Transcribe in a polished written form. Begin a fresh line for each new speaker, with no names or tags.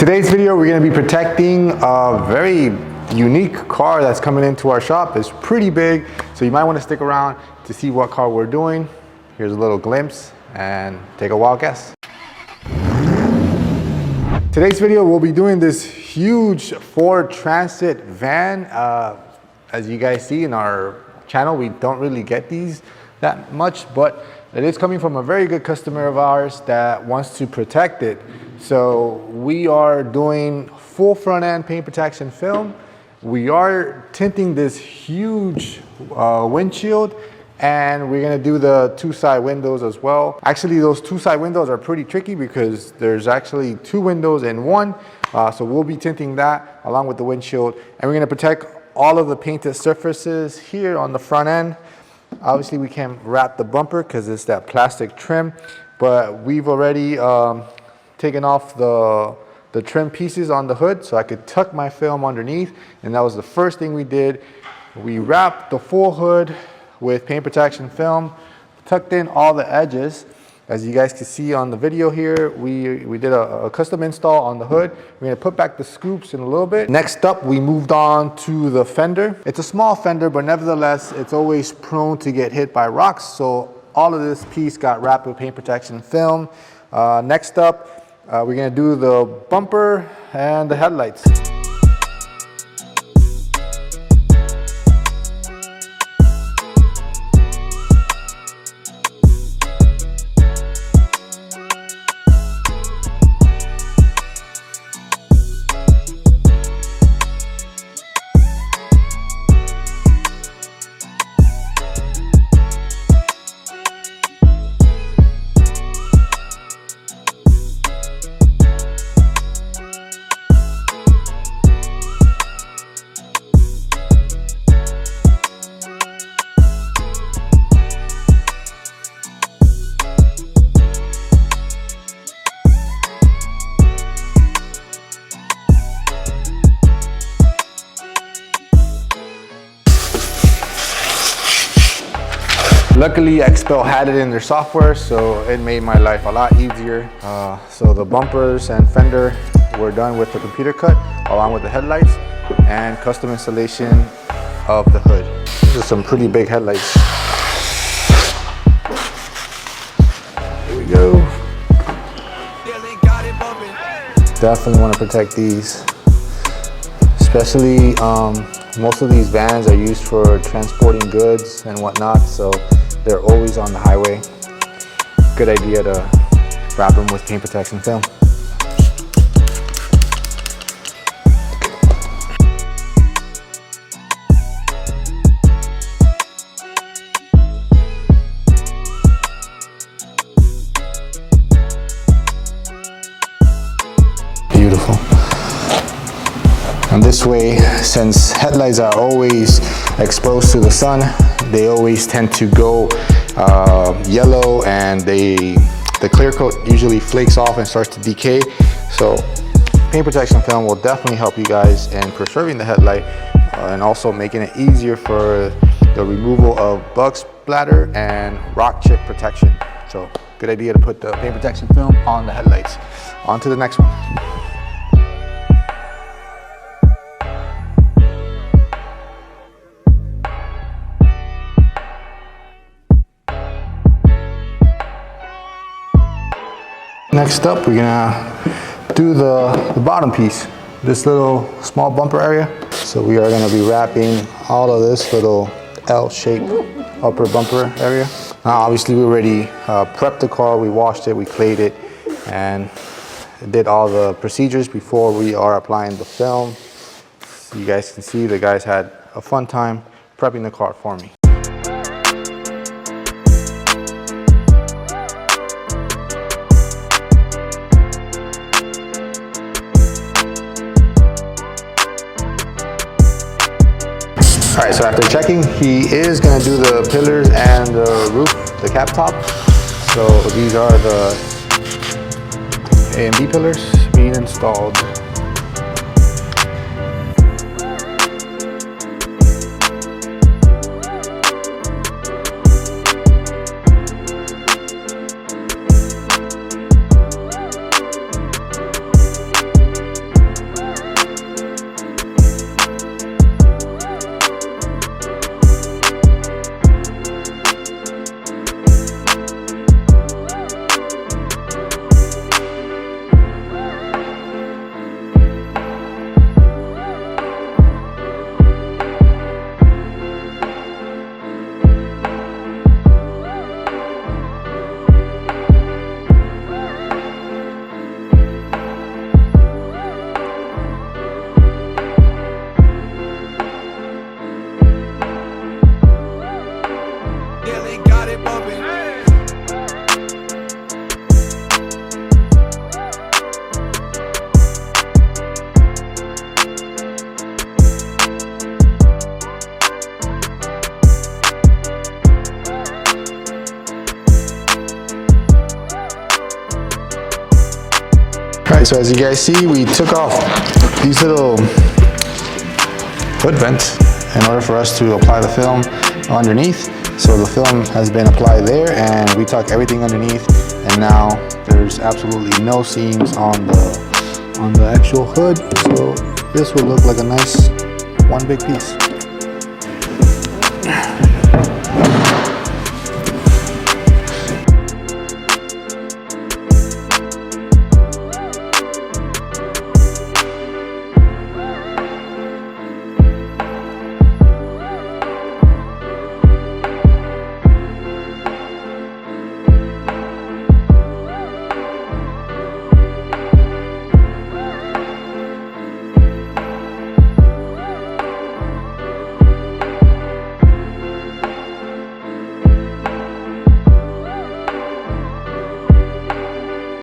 Today's video, we're going to be protecting a very unique car that's coming into our shop. It's pretty big, so you might want to stick around to see what car we're doing. Here's a little glimpse and take a wild guess. Today's video, we'll be doing this huge Ford Transit van. As you guys see in our channel, we don't really get these that much, but it is coming from a very good customer of ours that wants to protect it. So we are doing full front end paint protection film. We are tinting this huge windshield, and we're gonna do the two side windows as well. Actually, those two side windows are pretty tricky because there's actually two windows in one. So we'll be tinting that along with the windshield, and we're gonna protect all of the painted surfaces here on the front end. Obviously, we can't wrap the bumper because it's that plastic trim, but we've already taken off the trim pieces on the hood so I could tuck my film underneath, and that was the first thing we did. We wrapped the full hood with paint protection film, tucked in all the edges. As you guys can see on the video here, we did a custom install on the hood. We're gonna put back the scoops in a little bit. Next up, we moved on to the fender. It's a small fender, but nevertheless, it's always prone to get hit by rocks. So all of this piece got wrapped with paint protection film. Next up, we're gonna do the bumper and the headlights. Luckily, Xpel had it in their software, so it made my life a lot easier. So the bumpers and fender were done with the computer cut, along with the headlights and custom installation of the hood. These are some pretty big headlights. Here we go. Definitely want to protect these, especially most of these vans are used for transporting goods and whatnot, so they're always on the highway. Good idea to wrap them with paint protection film. Beautiful. And this way, since headlights are always exposed to the sun, they always tend to go yellow, and the clear coat usually flakes off and starts to decay. So paint protection film will definitely help you guys in preserving the headlight and also making it easier for the removal of bug splatter and rock chip protection. So good idea to put the paint protection film on the headlights. On to the next one. Next up, we're gonna do the bottom piece, this little small bumper area. So we are gonna be wrapping all of this little L-shaped upper bumper area. Now, obviously, we already prepped the car, we washed it, we clayed it, and did all the procedures before we are applying the film. So you guys can see the guys had a fun time prepping the car for me. All right, so after checking, he is gonna do the pillars and the roof, the cap top. So these are the A and B pillars being installed. so as you guys see, we took off these little hood vents in order for us to apply the film underneath. So the film has been applied there, and we took everything underneath, and now there's absolutely no seams on the actual hood. So this will look like a nice one big piece.